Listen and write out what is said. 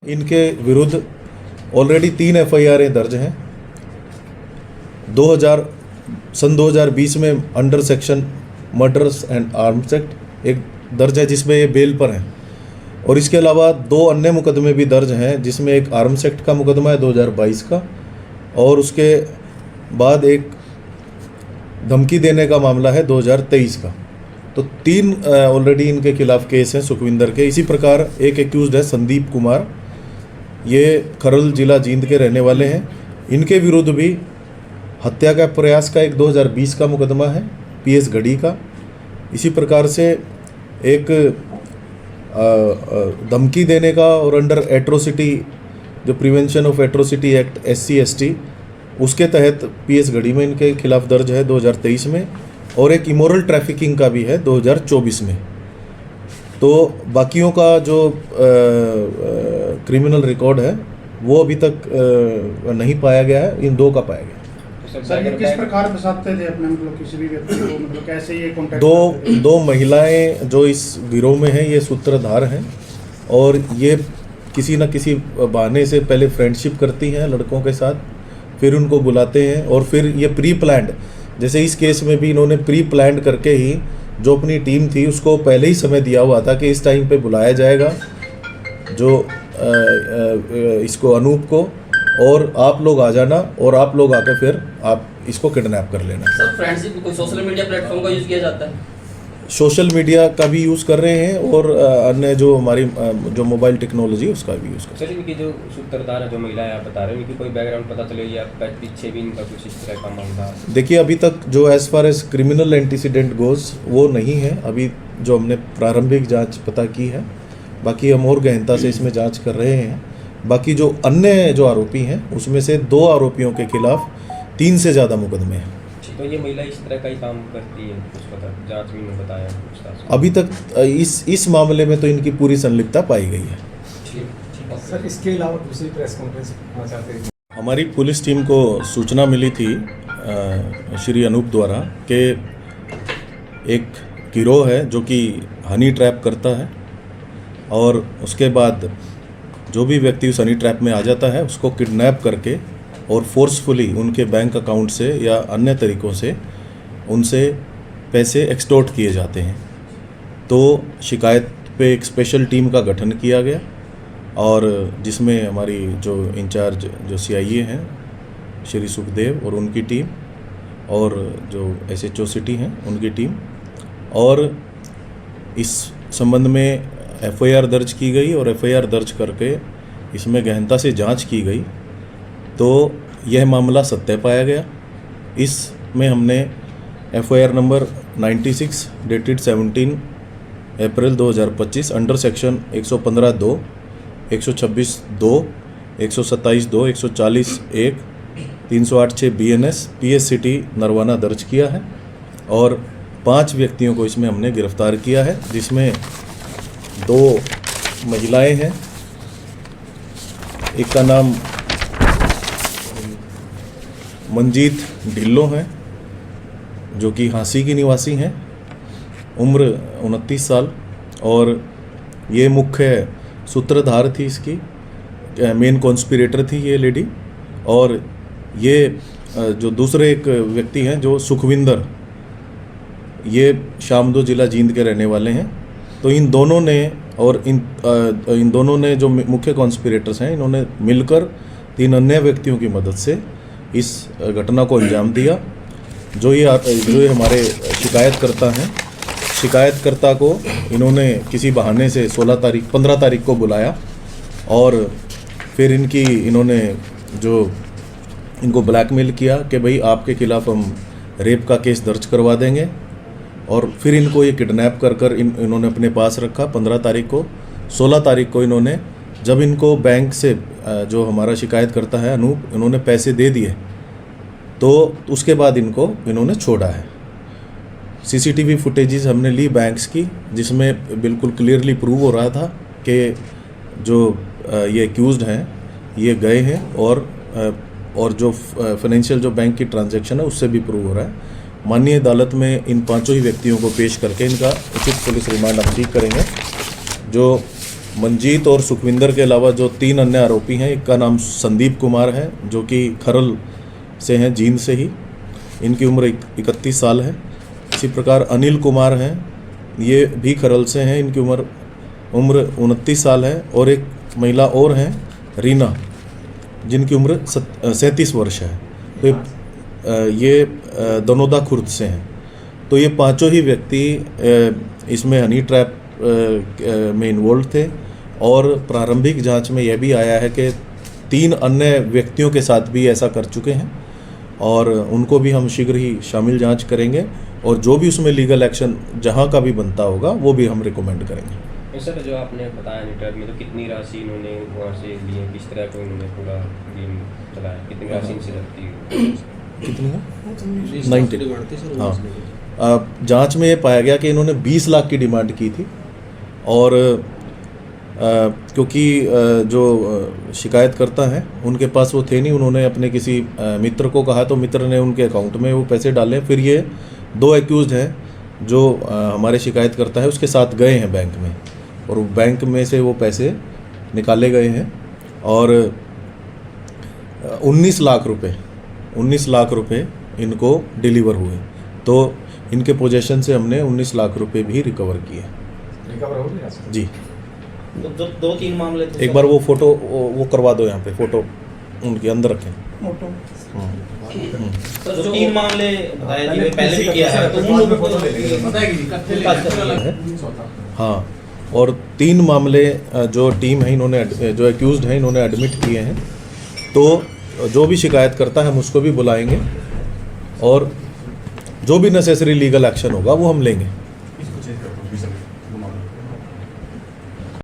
इनके विरुद्ध already 3 FIR दर्ज हैं। 2020 में under section murders and arms act एक दर्ज है जिसमें ये बेल पर हैं, और इसके अलावा 2 अन्य मुकदमे भी दर्ज हैं जिसमें एक आर्म्स एक्ट का मुकदमा है 2022 का, और उसके बाद एक धमकी देने का मामला है 2023 का। तो 3 ऑलरेडी इनके खिलाफ केस हैं सुखविंदर के। इसी प्रकार एक एक्यूज्ड है संदीप कुमार, ये खरल जिला जींद के रहने वाले हैं। इनके विरुद्ध भी हत्या का प्रयास का एक 2020 का मुकदमा है पीएस गढ़ी का। इसी प्रकार से एक धमकी देने का और अंडर एट्रोसिटी जो prevention of atrocity act SC/ST उसके तहत पीएस गढ़ी में इनके खिलाफ दर्ज है 2023 में, और एक इमोरल ट्रैफिकिंग का भी है 2024 में। तो बाकियों का जो क्रिमिनल रिकॉर्ड है वो अभी तक नहीं पाया गया है, इन 2 का पाया गया। सर ये किस प्रकार फंसाते थे अपने, मतलब किसी भी व्यक्ति को, मतलब कैसे ये कॉन्टैक्ट? दो महिलाएं जो इस गिरोह में हैं ये सूत्रधार हैं, और ये किसी न किसी बहाने से पहले फ्रेंडशिप करती हैं लड़कों के साथ, फिर उनको बुलाते हैं, और फिर ये प्री प्लान्ड, जैसे इस केस में भी इन्होंने प्री प्लान्ड करके ही जो अपनी टीम थी उसको पहले ही समय दिया हुआ था कि इस टाइम पे बुलाया जाएगा जो इसको अनूप को, और आप लोग आ जाना, और आप लोग आकर फिर आप इसको किडनैप कर लेना। सर फ्रेंडशिप कोई सोशल मीडिया प्लेटफॉर्म का यूज़ किया जाता है? सोशल मीडिया का भी यूज़ कर रहे हैं, और अन्य जो हमारी जो मोबाइल टेक्नोलॉजी उसका भी यूज़ कर रहे हैं। सर इनकी जो सूत्रधार है, जो महिलाएं आप बता रहे हैं, इनकी कोई बैकग्राउंड पता चलेगी या पीछे भी इनका कुछ इस तरह का मामला? देखिए अभी तक जो as far as criminal antecedent goes वो नहीं है अभी, जो हमने प्रारंभिक जांच पता की है। बाकी हम और गहनता से इसमें जांच कर रहे हैं। बाकी जो अन्य जो आरोपी हैं उसमें से 2 आरोपियों के खिलाफ 3 से ज़्यादा मुकदमे हैं। तो ये महिला इस तरह का ही काम करती है, कुछ पता जांच में नहीं बताया कुछ? अभी तक इस मामले में तो इनकी पूरी संलिप्तता पाई गई है। सर इसके अलावा दूसरी प्रेस कॉन्फ्रेंस करना चाहते हैं? हमारी पुलिस टीम को सूचना मिली थी श्री अनूप द्वारा कि एक गिरोह है जो कि हनी ट्रैप करता है, और उसके बाद जो भी व्यक्ति उस हनी ट्रैप में आ जाता है उसको किडनैप करके और फोर्सफुली उनके बैंक अकाउंट से या अन्य तरीक़ों से उनसे पैसे एक्सटॉर्ट किए जाते हैं। तो शिकायत पे एक स्पेशल टीम का गठन किया गया, और जिसमें हमारी जो इंचार्ज जो CIA हैं श्री सुखदेव और उनकी टीम, और जो SHO सिटी हैं उनकी टीम, और इस संबंध में FIR दर्ज की गई, और FIR दर्ज करके इसमें गहनता से जांच की गई। तो यह मामला सत्य पाया गया। इसमें हमने FIR नंबर 96 डेटेड 17 अप्रैल 2025 under section 115(2), 126(2), 127(2), 140(1), 308(6) BNS PS city Narwana दर्ज किया है, और 5 व्यक्तियों को इसमें हमने गिरफ्तार किया है, जिसमें 2 महिलाएं हैं। एक का नाम मंजीत ढिल्लो है जो कि हांसी की निवासी हैं, उम्र 29 साल, और ये मुख्य सूत्रधार थी, इसकी मेन कॉन्स्पिरेटर थी ये लेडी। और ये जो दूसरे एक व्यक्ति हैं जो सुखविंदर, ये शामदो जिला जींद के रहने वाले हैं। तो इन दोनों ने और इन दोनों ने जो मुख्य कॉन्स्पिरेटर्स हैं, इन्होंने मिलकर 3 अन्य व्यक्तियों की मदद से इस घटना को अंजाम दिया। जो ये हमारे शिकायतकर्ता हैं, शिकायतकर्ता को इन्होंने किसी बहाने से 15 तारीख को बुलाया, और फिर इन्होंने इनको ब्लैकमेल किया कि भाई आपके खिलाफ़ हम रेप का केस दर्ज करवा देंगे, और फिर इनको ये किडनैप कर इन्होंने अपने पास रखा 15 तारीख को। 16 तारीख को इन्होंने, जब इनको बैंक से जो हमारा शिकायतकर्ता है अनूप, इन्होंने पैसे दे दिए, तो उसके बाद इन्होंने छोड़ा है। CCTV फुटेजेस हमने ली बैंक्स की, जिसमें बिल्कुल क्लियरली प्रूव हो रहा था कि जो ये एक्यूज्ड हैं ये गए हैं, और जो फाइनेंशियल जो बैंक की ट्रांजैक्शन है उससे भी प्रूव हो रहा है। माननीय अदालत में इन 5 ही व्यक्तियों को पेश करके इनका उचित पुलिस रिमांड हम सीख करेंगे। जो मंजीत और सुखविंदर के अलावा जो 3 अन्य आरोपी हैं, एक का नाम संदीप कुमार है जो कि खरल से हैं, जींद से ही, इनकी उम्र 31 साल है। इसी प्रकार अनिल कुमार हैं, ये भी खरल से हैं, इनकी उम्र 29 साल है। और एक महिला और हैं रीना, जिनकी उम्र 37 वर्ष है। तो ये दनोदा खुर्द से हैं। तो ये पांचों ही व्यक्ति इसमें हनी ट्रैप में इन्वॉल्व थे। और प्रारंभिक जांच में यह भी आया है कि 3 अन्य व्यक्तियों के साथ भी ऐसा कर चुके हैं और उनको भी हम शीघ्र ही शामिल जांच करेंगे और जो भी उसमें लीगल एक्शन जहां का भी बनता होगा वो भी हम रिकमेंड करेंगे। सर, जो आपने बताया नीटर में, तो कितनी राशि इन्होंने वहाँ से ली है, किस तरह को इन्होंने पूरा गेम चलाया, कितनी राशि इनसे लगती है? कितनी है? 90। हाँ, जांच में ये पाया गया कि इन्होंने 20 लाख की डिमांड की थी। और क्योंकि जो शिकायतकर्ता हैं उनके पास वो थे नहीं, उन्होंने अपने किसी मित्र को कहा तो मित्र ने उनके अकाउंट में वो पैसे डाले। फिर ये 2 एक्यूज्ड हैं जो हमारे शिकायतकर्ता है उसके साथ गए हैं बैंक में, और बैंक में से वो पैसे निकाले गए हैं और 19 लाख रुपए इनको डिलीवर हुए। तो इनके पोजीशन से हमने 19 लाख रुपए भी रिकवर किए। रिकवर हो गया सर? जी। तो 2-3 मामले थे एक बार वो फोटो वो करवा दो, यहाँ पे फोटो उनके अंदर रखें। तो 3 मामले बताए जी, पहले भी किया है, तो उन लोगों को हाँ, और 3 मामले जो टीम है इन्होंने जो एक्यूज्ड हैं इन्होंने एडमिट किए हैं। तो जो भी शिकायत करता है हम उसको भी बुलाएंगे और जो भी नेसेसरी लीगल एक्शन होगा वो हम लेंगे।